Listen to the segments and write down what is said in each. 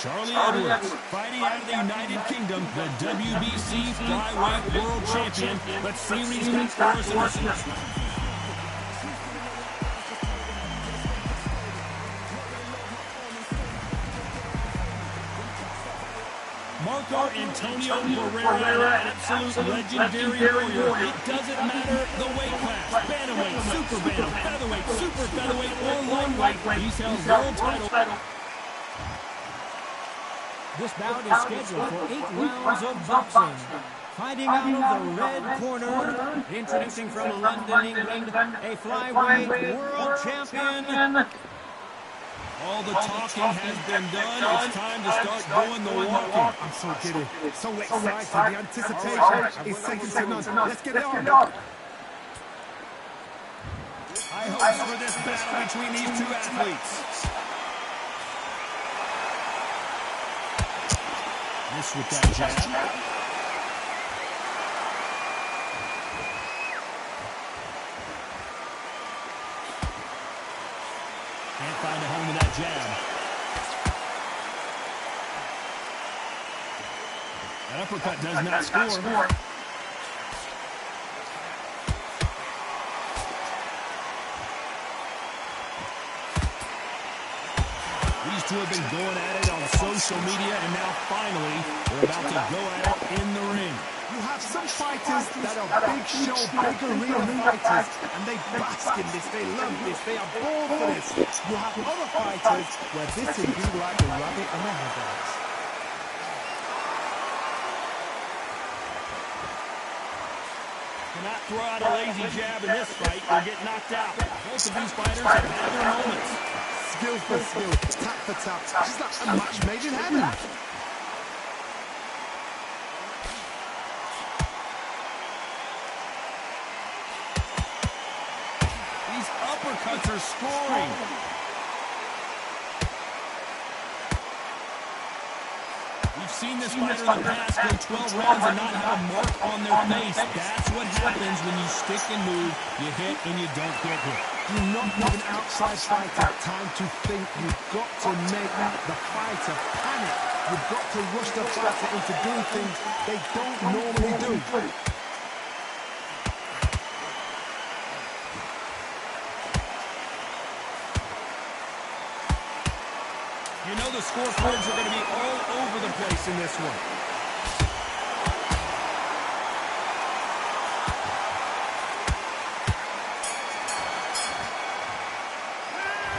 Charlie Edwards, fighting out of the United Kingdom, the WBC flyweight world champion. Let's see what he's got for us in this one. Marco Antonio Barrera, an absolute legendary warrior. It doesn't matter the weight class. Bantamweight, super bantam, featherweight, super featherweight, or lightweight. He's held world title. This bout is scheduled for 8 rounds of boxing. Fighting out of the red corner, introducing from London, England, a flyweight world champion. All the talking has been done. It's time to start doing the walking. I'm so giddy, so excited. The anticipation is second to none. Let's get it on. High hopes for this battle between these two athletes. Miss with that jab. Can't find a home with that jab. That uppercut does not score. These two have been going at it on social media, and now finally they're about to go at it in the ring. You have some fighters that are big show, big arena fighters, and they bask in this, they love this, they are born for this. You have other fighters where this will be like a rabbit in a headlights. Cannot throw out a lazy jab in this fight or get knocked out. Both of these fighters have had their moments. Skill for skill, tap for tap, just like a match made in heaven. These uppercuts are scoring. We've seen this fighter in the past go 12 rounds and not have a mark on their face. That's what happens when you stick and move, you hit and you don't get hit. Do not give an outside fighter time to think. You've got to make the fighter panic. You've got to rush the fighter into doing things they don't normally do. You know the scoreboards are going to be all over the place in this one.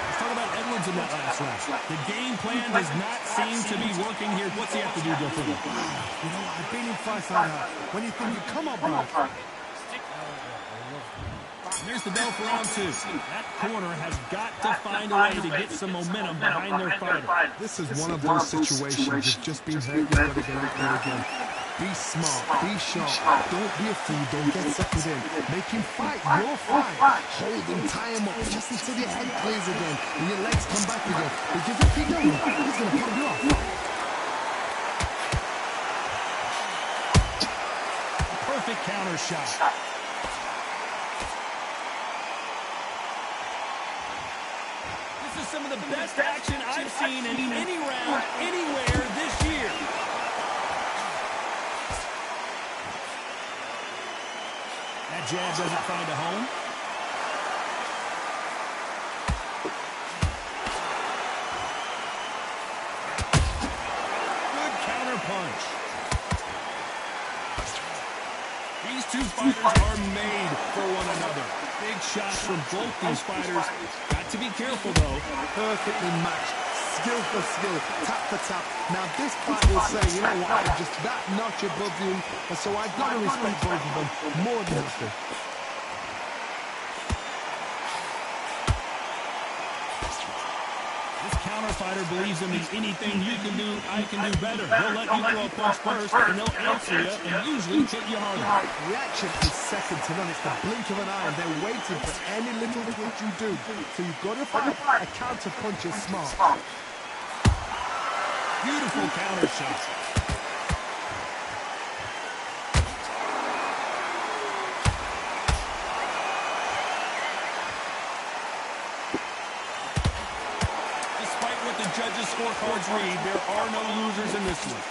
Let's talk about Edwards in that last round. The game plan does not seem to be working here. What's he have to do, Joe Furley? You know, I've been in fights like that. When you think you come up, bro. There's the bell for round 2. That corner has got to find a way to get some momentum behind their fighter. This is one of those situations you've just been hurt, you've got to get out there again. Be smart, be sharp, don't be a fool, don't get suckered in. Make him fight your fight. Hold him, tie him up, just until your head clears again and your legs come back again. Because if you don't, he's going to put you off. Perfect counter shot. This is some of the best action I've seen in any round, anywhere this year. That jab doesn't find a home. Good counter punch. These two fighters are made for one another. Big shots from both these fighters. Got to be careful, though. Perfectly matched. Skill for skill, tap for tap. Now this fight will say, you know what, I'm just that notch above you, and so I've got to respect both of them more than nothing. This counter fighter believes in me. Anything you can do, I can do better. They'll let you throw a punch first, and they'll answer you, and usually hit you harder. Reaction is second to none. It's the blink of an eye, and they're waiting for any little twitch you do. So you've got to fight. A counter punch is smart. Beautiful counter shot. Despite what the judges scorecards read, there are no losers in this one.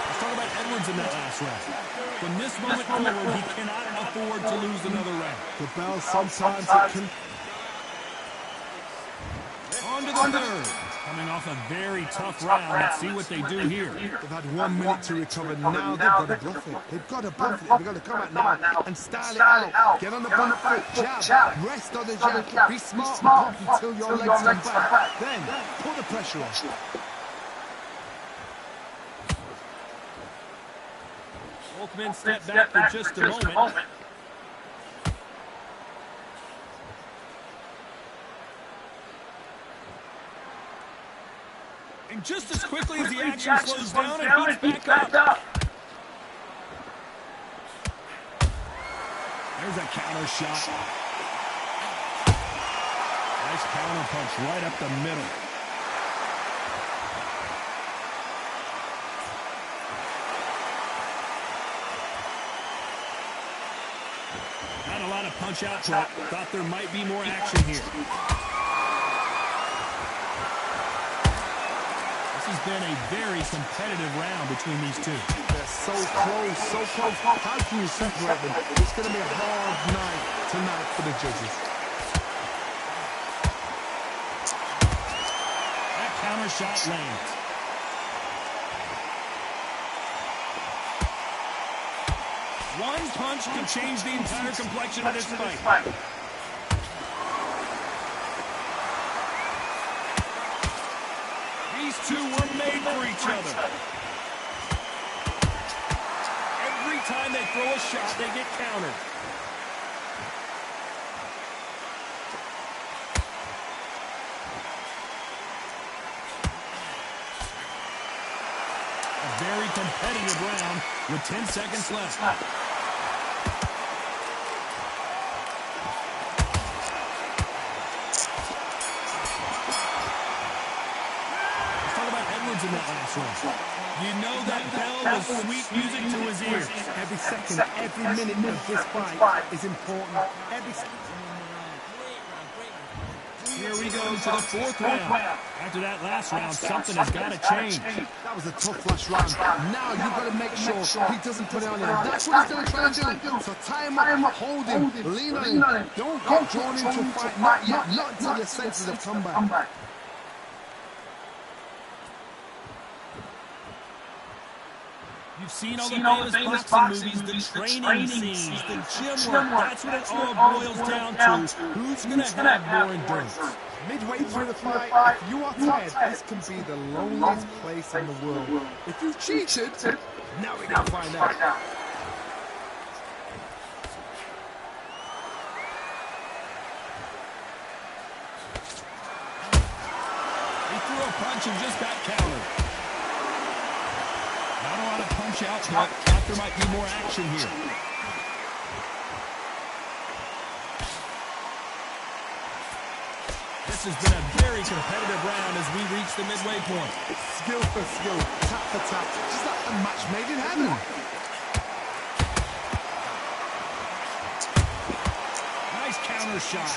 Let's talk about Edwards in that last round. From this moment forward, he cannot afford to lose another round. The bell sometimes it can... On to the third. Coming off a very tough round. Let's see what they do here. They've had 1 minute to recover. Now they've got to bluff it. They've got to bluff it. They've got to come out now and style it out. Get on the back foot, jab, rest on the jab. Be smart and pop until your legs come back. Then put the pressure on. Both men step back for just a moment. And just as quickly as the action slows down, it heats back up. There's a counter shot. Nice counter punch right up the middle. Not a lot of punch out to it. Thought there might be more action here. This has been a very competitive round between these two. They're so close, so close. How can you separate them? It's going to be a hard night tonight for the judges. That counter shot lands. One punch can change the entire complexion of this fight. These two were made for each other. Every time they throw a shot, they get countered. A very competitive round with 10 seconds left. In that last round. You know that bell was sweet music to his ears. Every second, every minute of this fight is important. Here we go to the fourth round. After that last round, something has got to change. That was a tough last round. Now you've got to make sure he doesn't put it on him. That's what he's going to try to do. So tie him up, hold him, lean on him. Don't get drawn into a fight. Not yet. Not until your senses have come back. You've seen all the famous boxing movies, the training scenes, the gym work. That's what it all boils down to. Who's going to have more endurance? Midway through the fight, if you are tired, this can be the loneliest place in the world. If you've cheated, now we're going to find out. He threw a punch and just got countered. Not a lot of punch out, but thought there might be more action here. This has been a very competitive round as we reach the midway point. Skill for skill, tap for tap, just like a match made in heaven. Nice counter shot.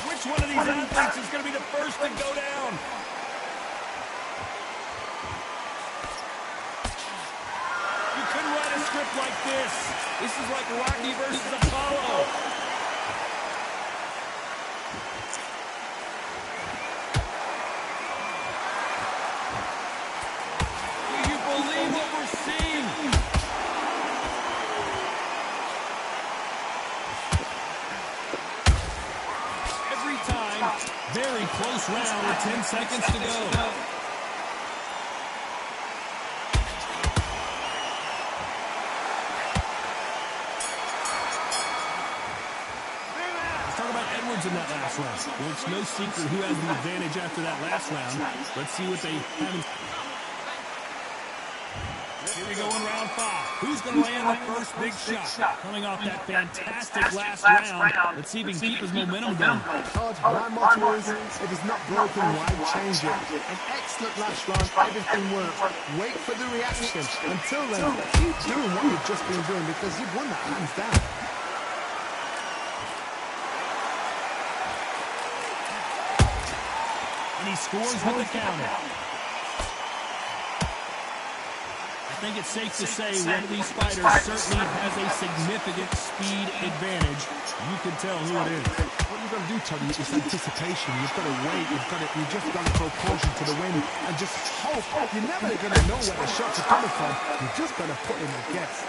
Which one of these athletes is going to be the first to go down? You couldn't write a script like this. This is like Rocky versus Apollo. Do you believe what we're seeing? Every time, very close round with 10 seconds to go. In that last round. Well, it's no secret who has the advantage after that last round. Let's see what they have. Here we go in round 5. Who's going to land the first big shot? Coming off that fantastic last round. Let's see if he can keep his momentum going. My motto is, if it's not broken, why change it? An excellent last round, everything works. Wait for the reaction. Until then, keep doing what you've just been doing because you've won that hands down. And he scores with the counter. I think it's safe to say one of these fighters certainly has a significant speed advantage. You can tell who it is. What you've got to do, Tony, is anticipation. You've got to wait. You just got to throw caution to the wind and just hope. You're never going to know where the shots are coming from. You've just got to put in a guess.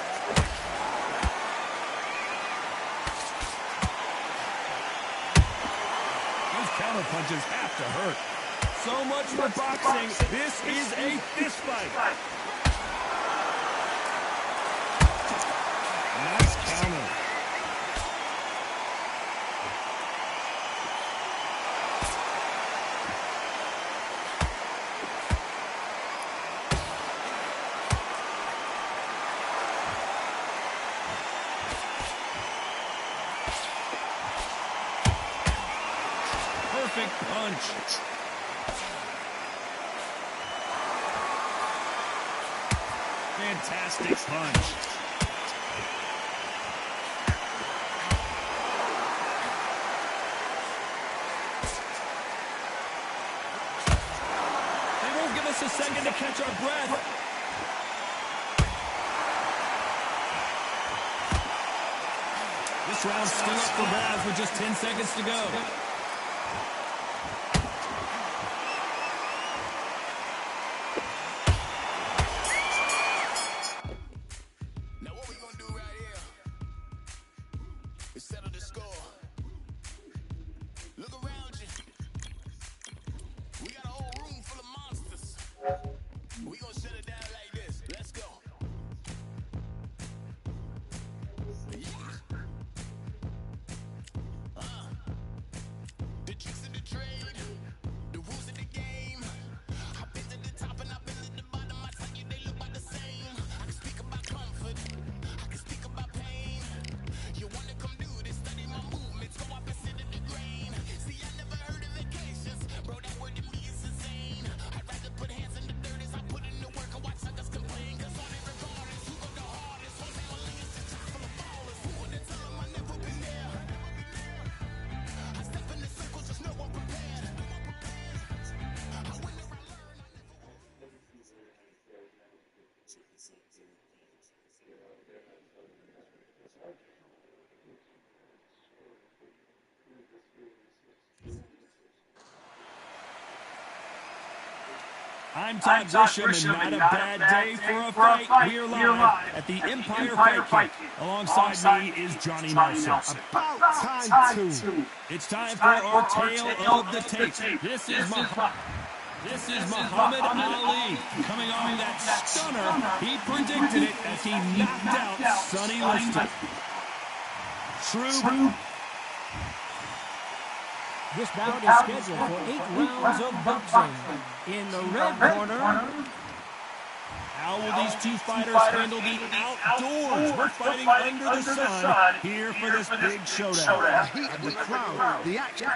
Those counter punches have to hurt. So much for boxing. This is a fist fight. Nice counter. Perfect punch. Fantastic punch. They won't give us a second to catch our breath. This round's still up for grabs with just 10 seconds to go. I'm Todd Grisham, and not a bad day for a fight. We're live at the Empire Fight Camp. Alongside me is Johnny Nelson. About time, too. It's time for our tale of the tape. This is Muhammad Ali coming off that stunner. He predicted it as he knocked out Sonny Liston. True. This bout is scheduled for 8 rounds of boxing. In the red corner, how will these two fighters handle the outdoors? We're fighting under the sun here for this big showdown. The heat of the crowd, the action.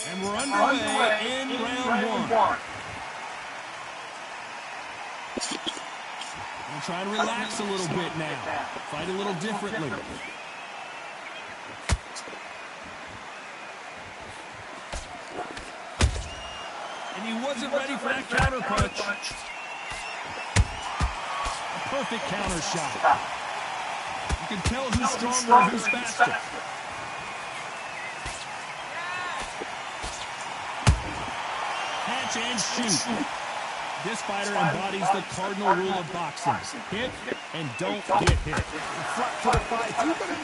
And we're underway in round one. I'm trying to relax a little bit now. Fight a little differently. And he wasn't ready for that counter punch. A perfect counter shot. You can tell who's stronger and who's faster. Catch and shoot. This fighter embodies the cardinal rule of boxing. Hit and don't get hit. Flat to the fight. You've got a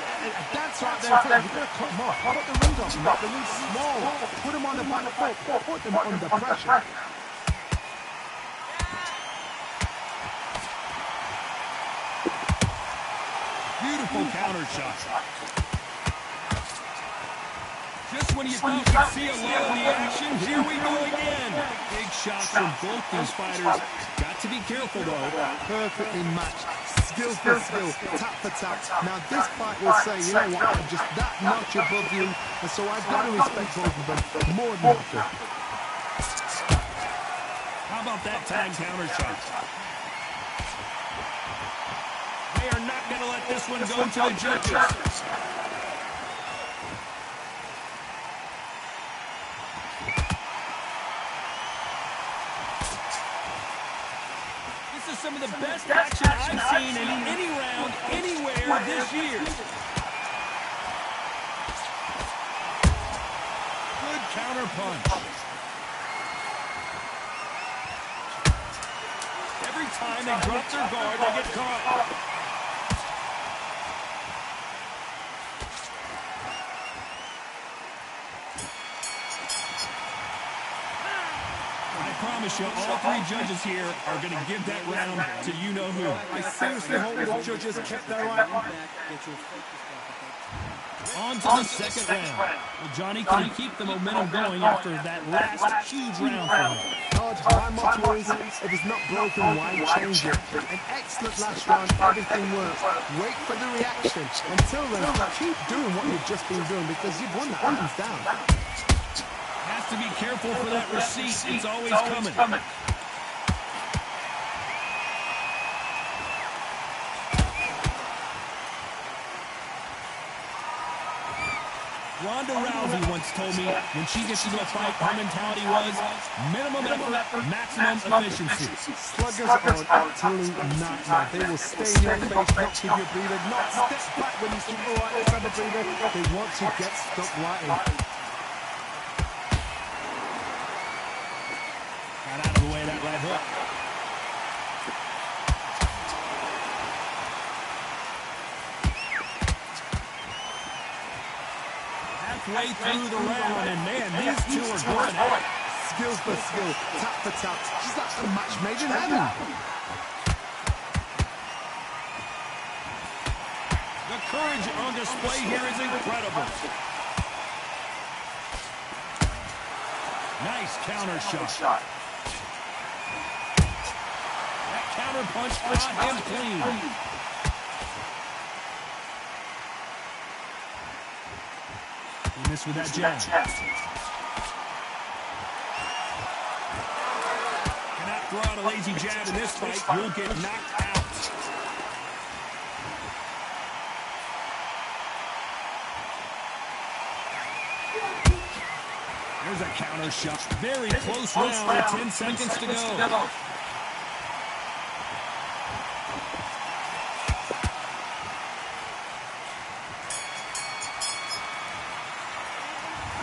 dancer out there. You've got to cut him off. Put the rings off. Make the rings small. Put him on the back foot. Put them under pressure. Beautiful counter shot. Just when you thought you'd see a lot of the action, here we go again. Big shots from both these fighters. Got to to be careful, though. Perfectly matched. Skill for skill, tap for tap. Now this fight will say, you know what, I'm just that notch above you, and so I've got to respect both of them more than I do. How about that tag counter shot? They are not going to let this one go to the judges. This is some of the best action I've seen in any round, anywhere this year. Good counter punch. Every time they drop their guard, they get caught. I promise you, all three judges here are going to give that round to you-know-who. I seriously hope the judges kept their eye on. On to the second round. Well, Johnny, can he keep the momentum going after that last huge round for him? Todd, my motto is, if it's not broken, why change it? An excellent last round, everything works. Wait for the reaction. Until then, keep doing what you've just been doing because you've won the hands down. Has to be careful for that receipt. It's always coming. Ronda Rousey once told me when she gets into a fight, her mentality was minimum effort, maximum efficiency. Sluggers are an absolute nightmare. They will stay in your face, not give you a breather, not step back when you think, all right, let's have a breather. They want to get stuck right in. Got out of the way of that right hook. Halfway through the round, and man, these two are going at it. Skill for skill, tap for tap. She's like a match made in heaven. The courage on display here is incredible. Nice counter shot. That counter punch got him clean. He missed with that jab. Cannot throw out a lazy jab in this fight. You'll get knocked out. There's a counter shot. Very close round with 10 seconds to go.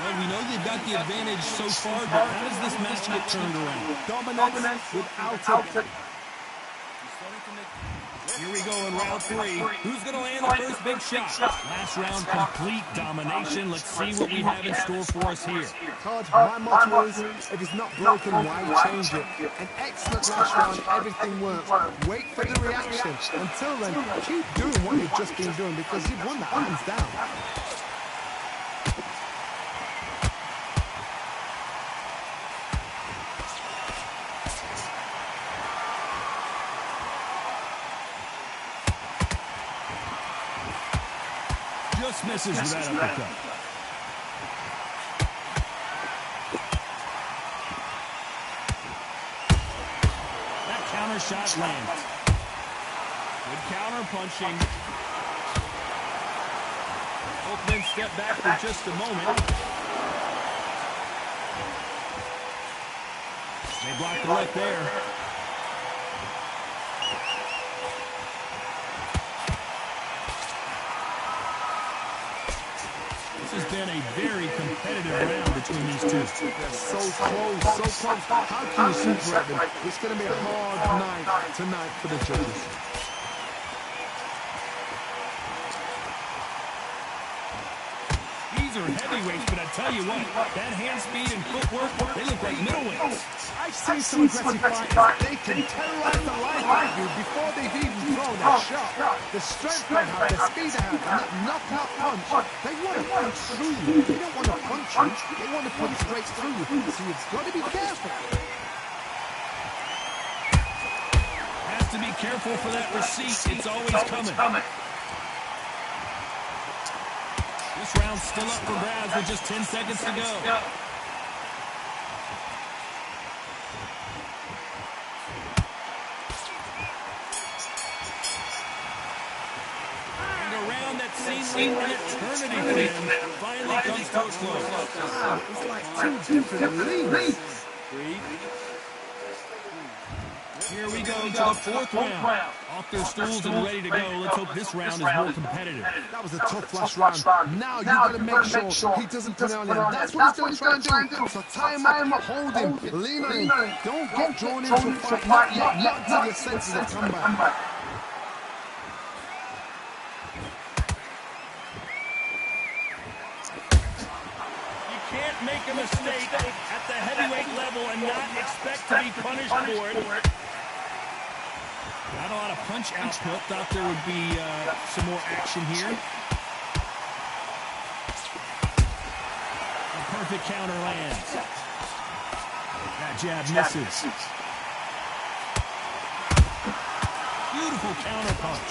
Well, we know they've got the advantage so far, but how does this match get turned around? Dominance without it. Here we go in round three. Who's going to land the first big shot? Last round, complete domination. Let's see what we have in store for us here. Todd, my motto is, if it's not broken, why change it? An excellent last round, everything works. Wait for the reaction. Until then, keep doing what you've just been doing because you've won the hands down. Just misses with that uppercut. That counter shot lands. Good counter punching. Both men step back for just a moment. They block the left there. This has been a very competitive round between these two. They're so close, so close. How can you separate them? It's going to be a hard night tonight for the judges. These are heavyweights, but I tell you what, that hand speed and footwork, they look like middleweights. I've seen some aggressive fighters. They can terrorize the life out of you before they've even thrown their shot. The strength they have, the speed they have, and that knockout punch, they want to punch through you. They don't want to punch you. They want to punch straight through you. So you've got to be careful. to be careful for that receipt. It's always coming. This round's still up for grabs with just 10 seconds to go. Seen an eternity for him finally comes to a close. It's like two different leagues. Here we go to the fourth round. Off their stools and ready to go. Let's hope this round is more competitive. That was a tough last round. Now you got to make sure he doesn't put it on him. That's what he's going to try and do. So tie him up, hold him, lean on him. Don't get drawn into a fight. Not yet. Not until your senses have come back. Make a mistake at the heavyweight level and not expect to be punished for it. Not a lot of punch output. Thought there would be some more action here. A perfect counter lands. That jab misses. Beautiful counter punch.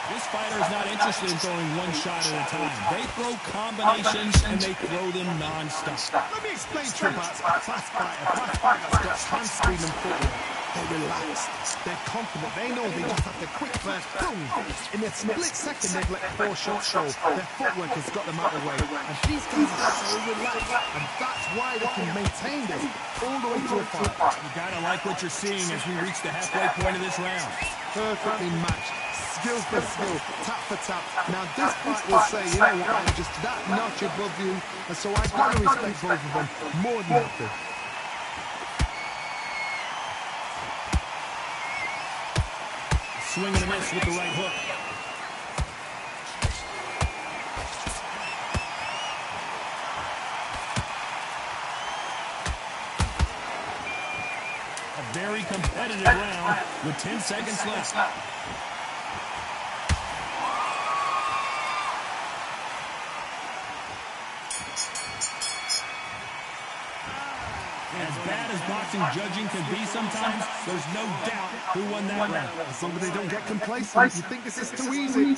This fighter is not interested in throwing one shot at a time. They throw combinations and they throw them non-stop. Let me explain to you about a fast fighter. Fast fighters got hand speed and footwork. They're relaxed. They're confident. They know they just have to quick burst. Boom! In a split second, they've let 4 shots show. Their footwork has got them out of the way. And these guys are so relaxed. And that's why they can maintain this all the way to a fight. You gotta like what you're seeing as we reach the halfway point of this round. Perfectly matched. Skill for skill, tap for tap. Now this fight will say, you know what, I'm just that notch above you, and so I've got to respect both of them more than nothing. Swing and a miss with the right hook. A very competitive round with 10 seconds left. As bad as boxing judging can be sometimes, there's no doubt who won that round. As long as they don't get complacent, you think this is too easy.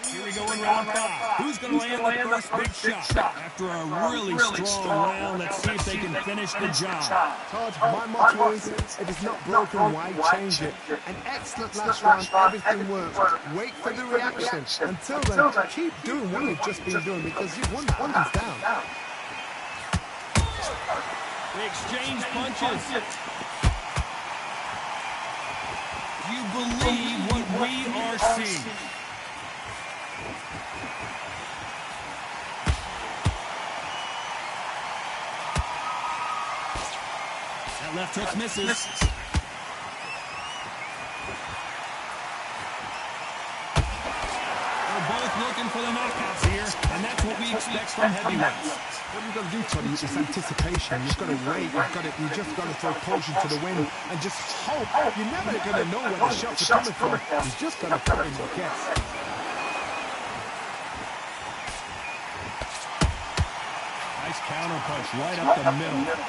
Here we go in round 5. Who's going to land the first big shot? After a really strong round, let's see if they can finish the job. Todd, my motto is, if it's not broken, why change it? An excellent last round, everything works. Wait for the reaction. Until then, keep doing what you've just been doing because you've won that one hands down. They exchange punches. You believe what we are seeing. That left hook misses. They're both looking for the knockouts here, and that's what we expect from heavyweights. What you've got to do, Tony, is anticipation. You've got to wait. You just got to throw caution to the wind and just hope. You're never going to know where the shots are coming from. You just got to put in your guess. Nice counter punch right up the middle.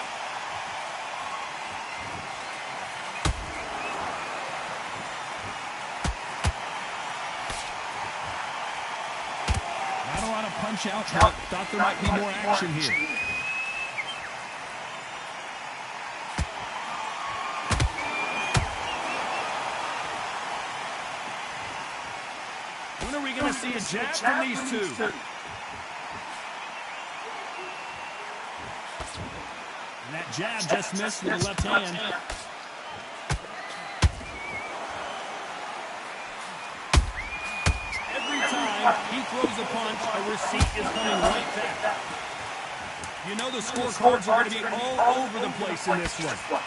Punch out, but thought there might be more action here. When are we going to see a jab from these two? And that jab just missed with the left hand. He throws a punch, a receipt is coming right back. You know the scorecards are going to be all over the place in this one.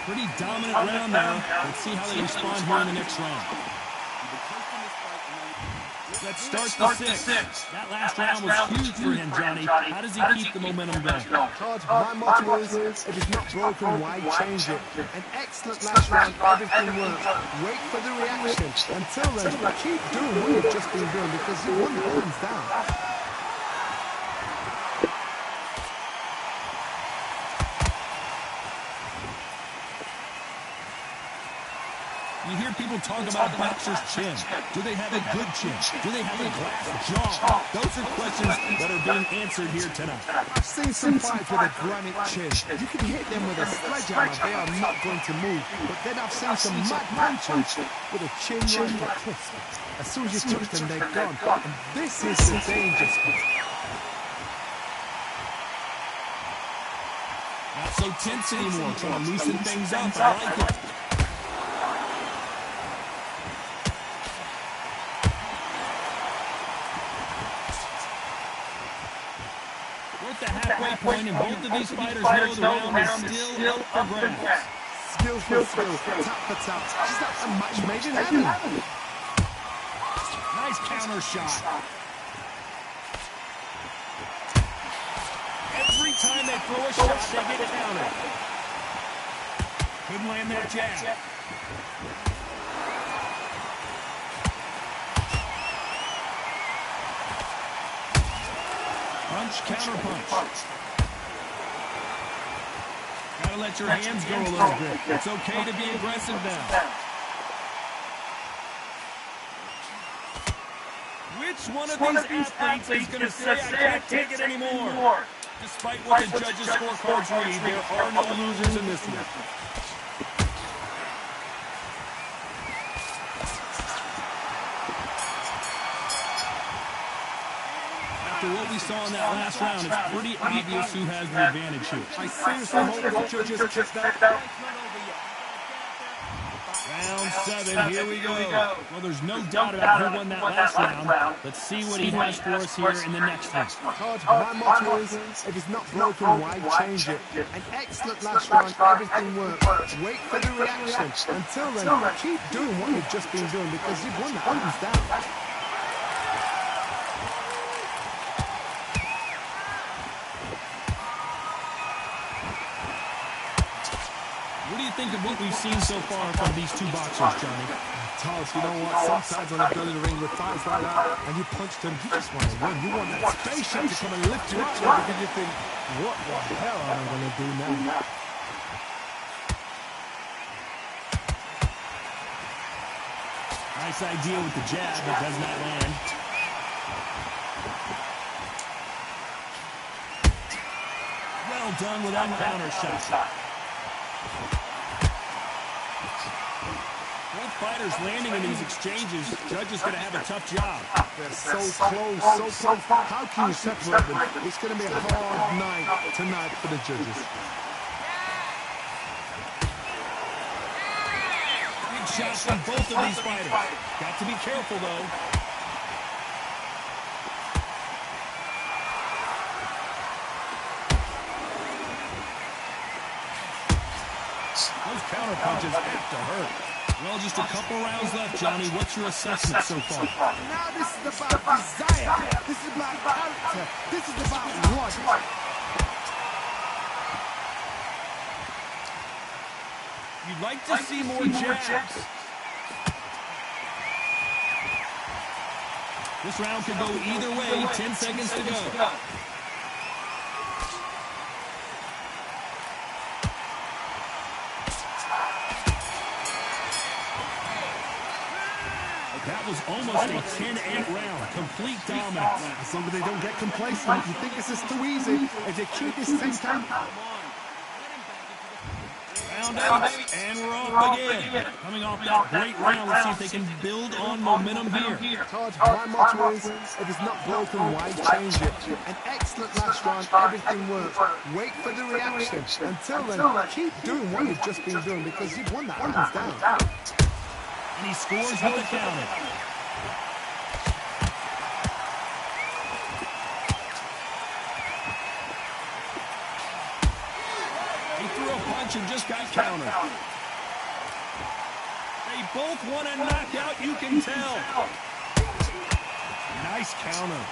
Pretty dominant round there. Let's see how they respond here in the next round. Let's start the sixth. That last round was huge for him, Johnny. How does he keep the momentum going? Todd, my motto is, if it's not broken, why change it? An excellent last round, everything worked. Wait for the reaction. Until then, keep doing what you've just been doing because you won the hands down. You hear people talk about boxers' chin. Do they have a good chin? Do they have a glass jaw? Those are questions that are being answered here tonight. I've seen some fights with a granite chin. You can hit them with a sledgehammer, they are not going to move. But then I've seen some mad punchers with a chin like a crisp. As soon as you touch them, they're gone. And this is the danger spot. Not so tense anymore. Trying to loosen things up. I like it. The halfway point, and both of these fighters know the round is still up for grabs. Skill for skill, tap for tap. Just like a match made in heaven. Nice counter shot. Every time they throw a shot, they get it countered. Couldn't land that jab. Punch, counter punch. Gotta let your hands go a little bit. It's okay to be aggressive now. Which one of these athletes is going to say, I can't take it anymore? Despite what the judges' scorecards read, there are no losers in this one. After what we saw in that last round, it's pretty obvious who has the advantage here. I seriously hope the judges check that. Round 7, here we go. Well, there's no doubt about who won that last round. Let's see what he has for us here in the next one. Todd, my motto is, if it's not broken, why change it? An excellent last round, everything worked. Wait for the reaction. Until then, keep doing what you've just been doing because you've won the hands down. What do you think of what we've seen so far from these two boxers, Johnny? Todd, you know what? Sometimes when I've done in the ring with fights like that, and you punch them, you just want to win. You want that spaceship to come and lift you up there because you think, what the hell am I going to do now? Nice idea with the jab, but does not land. Well done with that counter shot. Both fighters landing in these exchanges. Judges going to have a tough job. They're so close, so close. How can you separate them? It's going to be a hard night tonight for the judges. Big shots from both of these fighters. Got to be careful, though. Those counter punches have to hurt. Well, just a couple rounds left, Johnny. What's your assessment so far? Now this is about desire. This is about character. This is about what? You'd like to see more jabs. This round could go either way. 10 seconds to go. That was almost a 10-8 round. Complete dominance. As long as they don't get complacent, you think this is too easy. If they keep this tempo. Round 8, and we're off again. Coming off that great round, let's see if they can build on momentum here. Todd, my motto is, if it's not broken, why change it? An excellent last round, everything worked. Wait for the reaction. Until then, keep doing what you've just been doing because you've won that hands down. And he scores with the counter. He threw a punch and just got countered. They both want a knockout, you can tell. Nice counter.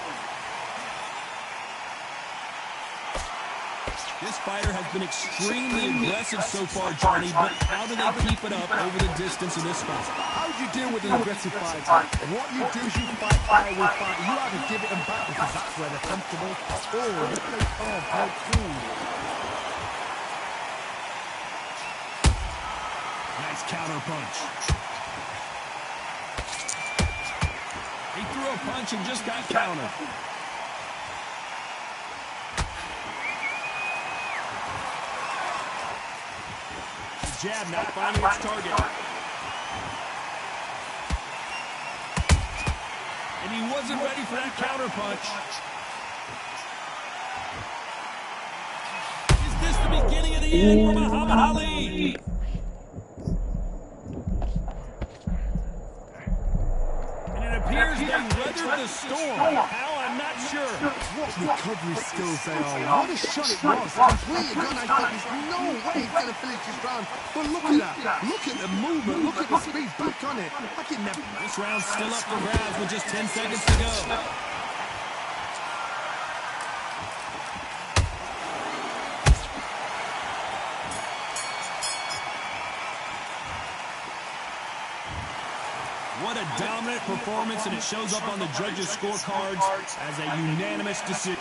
This fighter has been extremely aggressive so far, Johnny, but how do they keep it up over the distance of this fight? How do you deal with an aggressive fighter? What you do is you fight fire with fire. You either give it them back because that's where they're comfortable, or you play calm, play cool. Nice counter punch. He threw a punch and just got countered. Jab not finding its target. And he wasn't ready for that counter punch. Is this the beginning of the end for Muhammad Ali? And it appears they weathered the storm. How? I'm not sure. What recovery skills they are. What a shot it was. Completely gone. I thought there's no way he's going to finish this round. But look at that. Look at the movement. Look at the speed back on it. I can never... This round's still up for grabs with just 10 seconds to go. What a dominant performance, and it shows up on the judges' scorecards as a unanimous decision.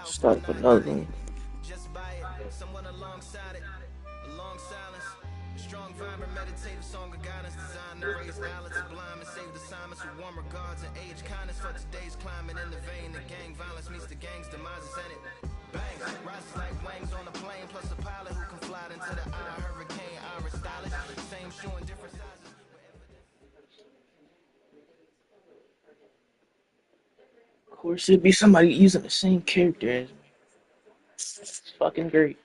Start with another one. Just buy it, someone alongside it, a long silence, a strong vibrant meditative song of guidance designed to raise balance, sublime and save assignments with warm regards and age kindness for today's climate in the vein. The gang violence meets the gang's demise in it. Bangs, rises like wangs on a plane, plus a pilot who can fly into the eye. Hurricane, Irish stylish, same shoe in different sizes. Of course, it'd be somebody using the same character as me. It's fucking great.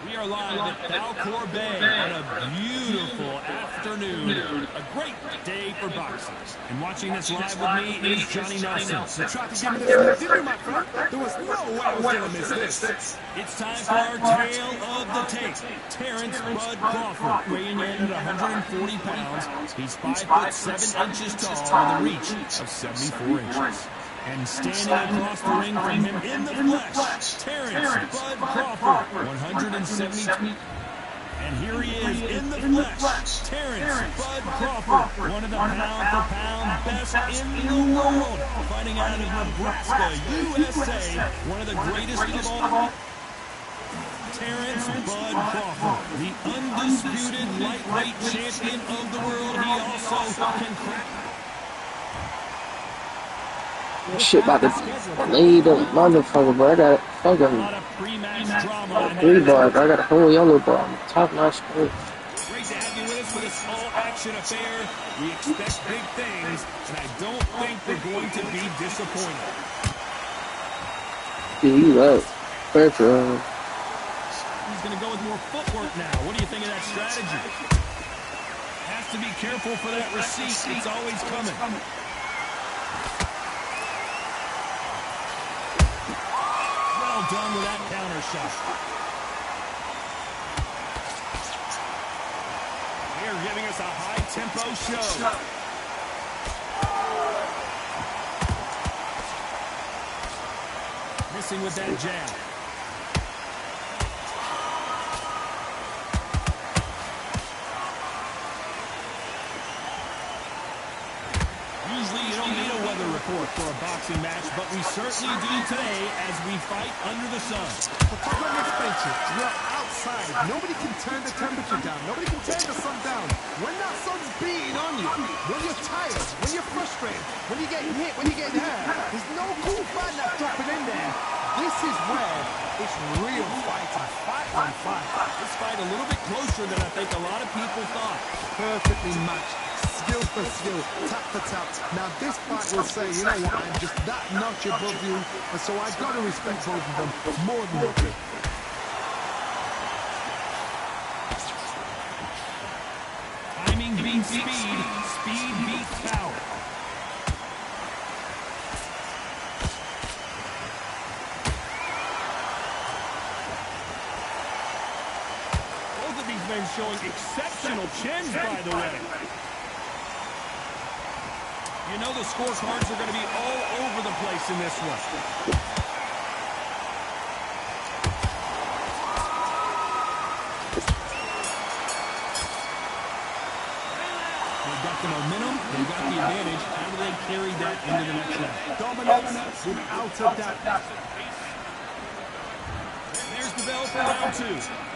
We are live at Falkor Bay on a beautiful afternoon. A great day for boxing. And watching this live with me is Johnny Nelson. You tried to give me this, didn't you, my friend? There was no way I was going to miss this. It's time for our tale of the tape. Terrence Bud Crawford, weighing in at 140 pounds. He's 5'7" tall with a reach of 74 inches. And standing across the ring from him in the flesh, Terrence Bud Crawford, 172. And here he is in the flesh, Terrence Bud Crawford, one of the pound-for-pound best in the world, fighting out of Nebraska, USA, one of the greatest of all. Terrence Bud Crawford, the undisputed lightweight champion of the world. He also can crack. This shit about to lay the motherfucker, bro. I got fucking 3 bars. I got a whole yellow bar. Top notch. Great to have you with us for this all-action affair. We expect big things, and I don't think we're going to be disappointed. Dude, you up. Pertra. He's going to go with more footwork now. What do you think of that strategy? Has to be careful for that receipt. It's always coming. Well done with that counter shot. They're giving us a high-tempo show. messing with that jab. Usually you don't need a weather report for a boxing match, but we certainly do today as we fight under the sun. Let's face it, we're outside. Nobody can turn the temperature down. Nobody can turn the sun down. When that sun's beating on you, when you're tired, when you're frustrated, when you're getting hit, when you're getting hurt, there's no cool fan that's dropping in there. This is where it's real fighting. Fight on fight. This fight a little bit closer than I think a lot of people thought. Perfectly matched. Skill for skill, tap for tap. Now this fight will say, you know what, I'm just that notch above you, and so I've got to respect both of them more than nothing. Timing beats speed, speed beats power. Both of these men showing exceptional chins, by the way. You know the scorecards are going to be all over the place in this one. They've got the momentum, they've got the advantage. How do they carry that into the next round? Dominance without a doubt. There's the bell for round 2.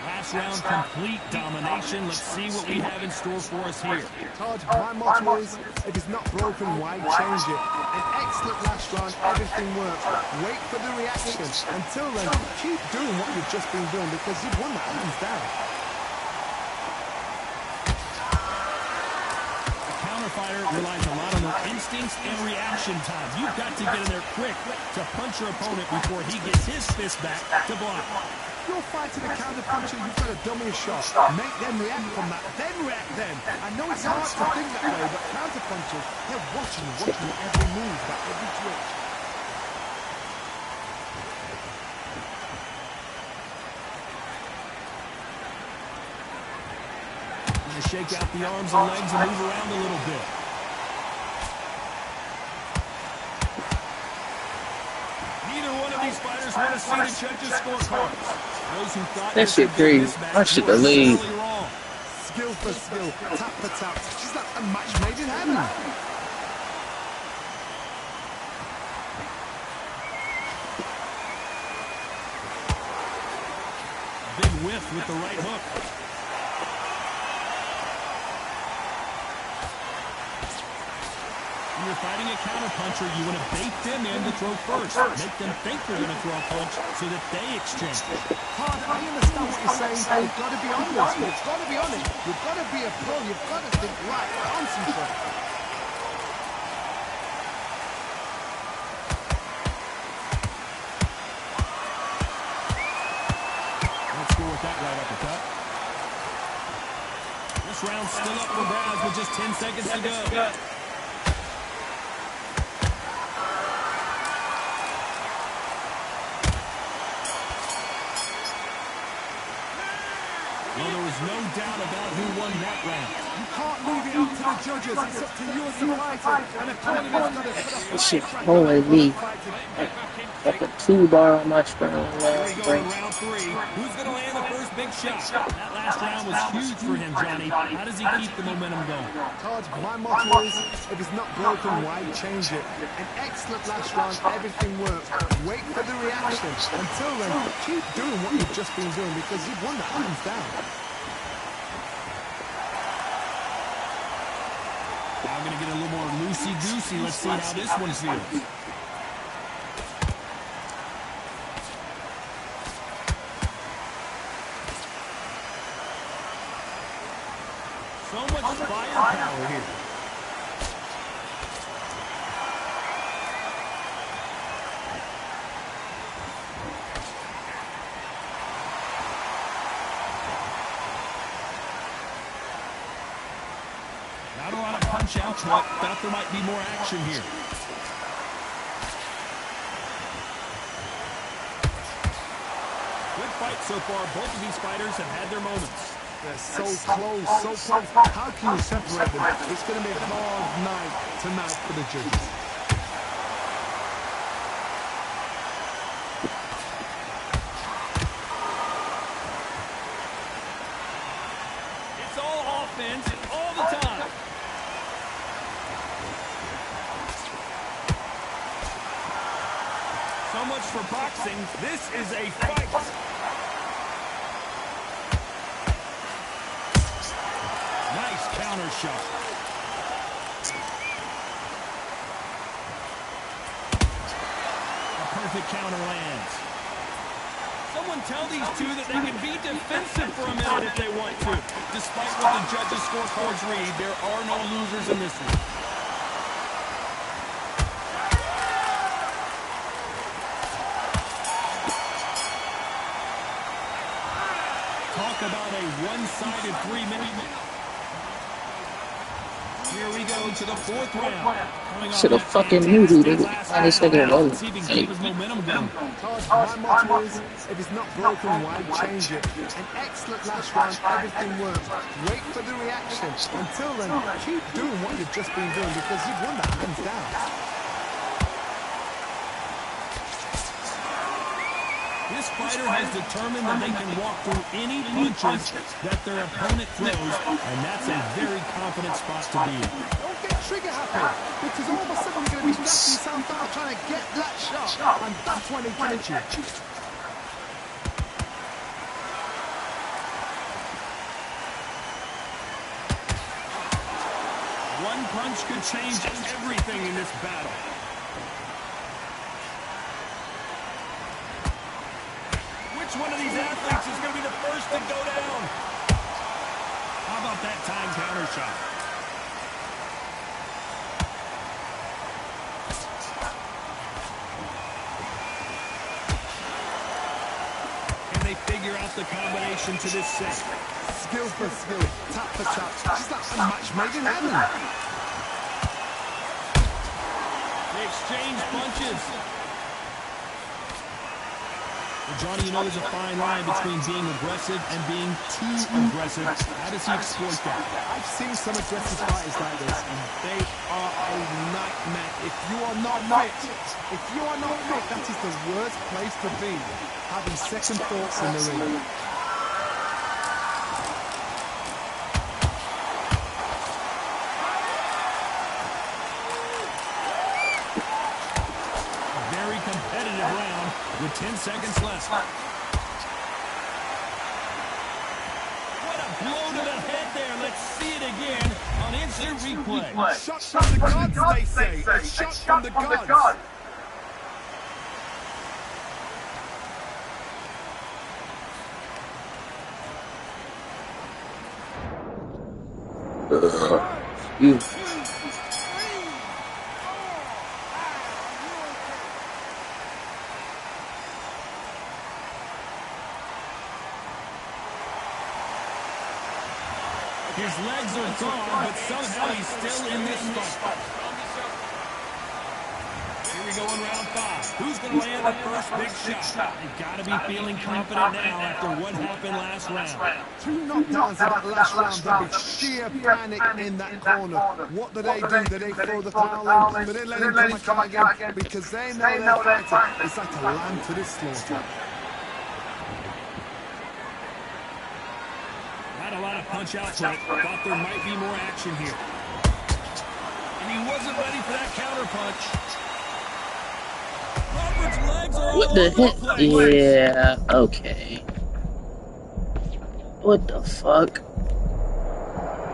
Last round, complete domination. Let's see what we have in store for us here. Todd, my motto is, if it's not broken, why change it? An excellent last round, everything works. Wait for the reaction. Until then, keep doing what you've just been doing because you've won that hands down. A counter-fighter relies a lot on their instincts and reaction time. You've got to get in there quick to punch your opponent before he gets his fist back to block. You're fighting a counter-puncher, you've got to dummy a shot. Make them react from that, then react then. I know it's hard to think that way, but counter-punchers, they're watching every move, every twitch. Going to shake out the arms and legs and move around a little bit. Neither one of these fighters want to see the judges' scorecards. Those who thought That shit crazy. I should have leave. Skill for skill, tap for tap. She's like a match made in heaven. Big whiff with the right hook. When you're fighting a counterpuncher, you want to bait them in to throw first. Make them think they're going to throw a punch so that they exchange. Todd, I understand what you're saying, but you've got to be on this. You've got to be on it. You've got to be a pro. You've got to think right. Concentrate. Let's go with that right uppercut. This round's still up for grabs with just 10 seconds to go. Well, there was no doubt about who won that round. You can't leave it up to the judges. It's up to you as the fighter. And the opponent's got to put a This shit holding me like a 2-bar on my spine. Here we go in round 3. Who's going to land the first big shot? That last round was huge for him, Johnny. How does he keep the momentum going? Todd, my motto is, if it's not broken, why change it? An excellent last round, everything works. Wait for the reaction. Until then, keep doing what you've just been doing because you've won that hands down. Now I'm going to get a little more loosey-goosey. Let's see how this one feels. So much firepower here. Not a lot of punch-outs, but thought there might be more action here. Good fight so far. Both of these fighters have had their moments. They're so close, so close. How can you separate them? It's going to be a hard night tonight for the judges. much for boxing. This is a fight. Nice counter shot. A perfect counter lands. Someone tell these two that they can be defensive for a minute if they want to. Despite what the judges' scorecards read, there are no losers in this one. Talk about a one-sided 3-minute. Here we go to the 4th round. Should have fucking knew he did it. I just said it was. See if he can keep his momentum going. My motto is, if it's not broken, why change it? An excellent last round, everything works. Wait for the reaction. Until then, keep doing what you've just been doing because you've won that hands down. This fighter has determined that they can walk through any punches that their opponent throws, and that's a very confident spot to be in. Don't get trigger happy, because all of a sudden you're going to be stressing yourself out trying to get that shot, and that's when it gets you. One punch could change everything in this battle. Which one of these athletes is going to be the first to go down? How about that time counter shot? Can they figure out the combination to this set? Skill for skill, tap for tap, just like a match made in heaven. They exchange punches. Well, Johnny, you know there's a fine line between being aggressive and being too aggressive. How does he exploit that? I've seen some aggressive fighters like this, and they are a nightmare. If you are not fit, that is the worst place to be. Having second thoughts in the ring. With 10 seconds left. What a blow to the head there. Let's see it again on instant replay. Shot from the gods, they say. A shot from the gods. You. His legs are gone, but somehow he's still in this fight. Here we go in round 5. Who's going to land the first big shot? They've got to be feeling confident now after what happened last round. 2 knockdowns in that last round. There'll be sheer panic in that corner. What do? They throw the towel in, but they let him come again because they know their fighter is like a lamb to the slaughter. A lot of punch output. Thought there might be more action here. And he wasn't ready for that counter punch. Robert's legs are What the heck? Yeah, okay. What the fuck?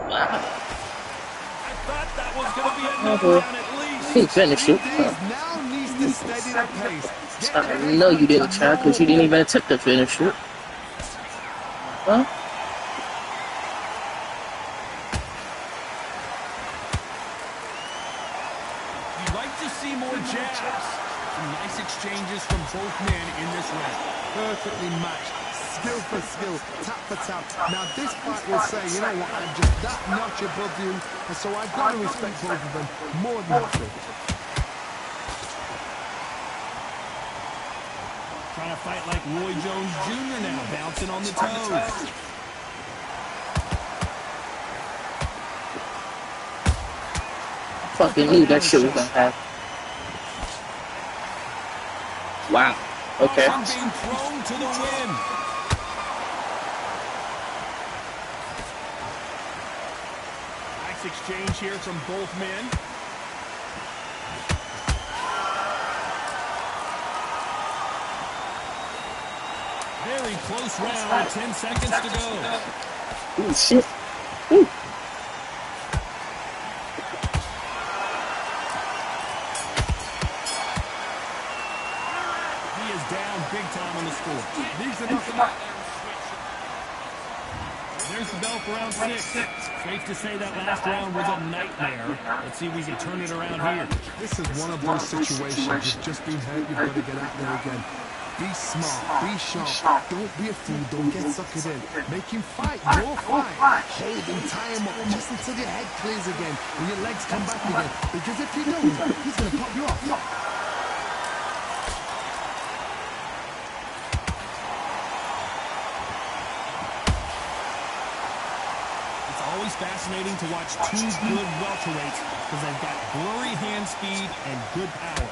Wow. I thought that was going to be a knockdown at least. He finished it. I know you didn't try because you didn't even attempt to finish it. Huh? Exchanges from both men in this round. Perfectly matched. Skill for skill, tap for tap. Now this fight will say, you know what, I'm just that notch above you, and so I've got to respect both of them more than that. Trying to fight like Roy Jones Jr. now, bouncing on the toes. Fucking knew that shit was gonna happen. Wow. Okay. Being thrown to the wind. Nice exchange here from both men. very close round. 10 seconds to go. Ooh, shit. Ooh. He is down big time on the score. These are not. There's the bell for round 6. Safe to say that last round was a nightmare. Let's see if we can turn it around here. This is one of those situations. You've just been hurt. You've got to get out there again. Be smart. Be sharp. Don't be a fool. Don't get suckered in. Make him fight your fight. Hold him, tie him up just until your head clears again and your legs come back again. Because if you don't, he's going to pop you off. Always fascinating to watch two good welterweights because they've got blurry hand speed and good power.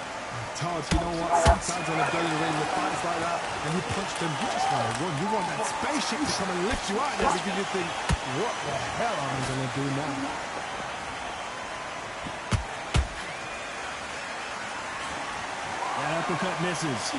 Todd, you know what? Sometimes on a dirty ring with fights like that, and you punch them, you just want to run. You want that spaceship to come and lift you out there because you think, what the hell am I going to do now? That uppercut misses.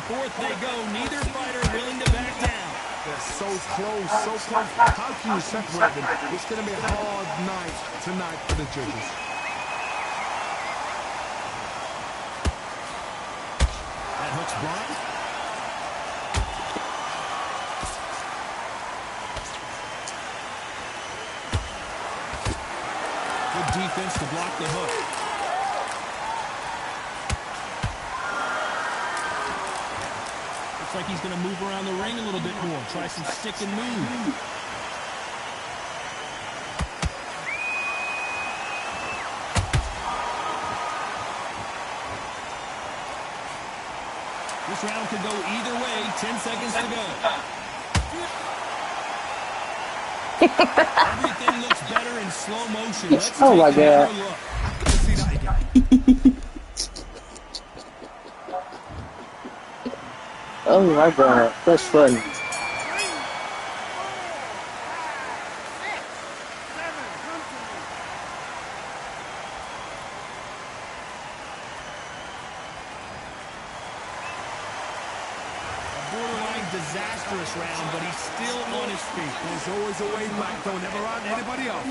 Forth they go. Neither fighter willing to back down. They're so close, so close. How can you separate them? It's going to be a hard night tonight for the judges. That hook's blocked. Good defense to block the hook. Looks like he's going to move around the ring a little bit more. Try some stick and move. This round could go either way. 10 seconds to go. Everything looks better in slow motion. Let's Oh my take God. another look. See that again. Oh my God, that's funny. Disastrous round, but he's still on his feet. There's always a way back, though. Never run anybody off.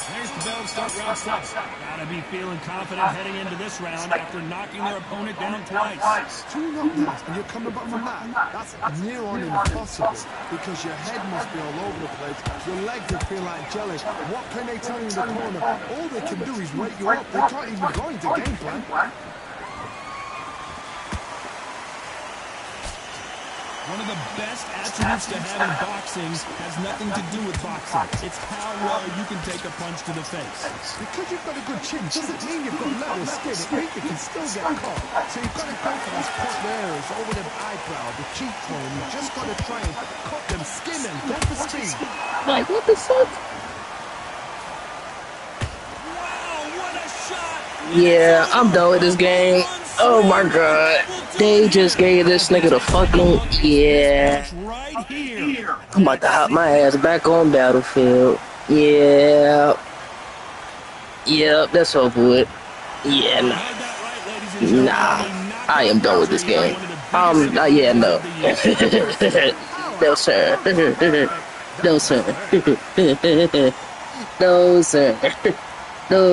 There's the bell to start round 6. Gotta be feeling confident heading into this round after knocking their opponent down twice. 2 knockdowns, and you're coming back from that. That's near on impossible because your head must be all over the place. Your legs will feel like jelly. What can they tell you in the corner? All they can do is wake you up. They can't even go into game plan. One of the best attributes to have in boxing has nothing to do with boxing. It's how well you can take a punch to the face. Because you've got a good chin doesn't mean you've got level skin. It means you can still get caught. So you've got to go for those cut areas over the eyebrow, the cheekbone. You've just got to try and cut them, skin them, go for speed. Like, what the fuck? Wow, what a shot! Yeah, I'm done with this game. Oh my God. They just gave this nigga the fucking... Yeah. Right here. I'm about to hop my ass back on Battlefield. Yeah. Yep, that's over with. Yeah, nah. Nah. I am done with this game. Yeah, no. No, sir. No, sir. No, sir. No.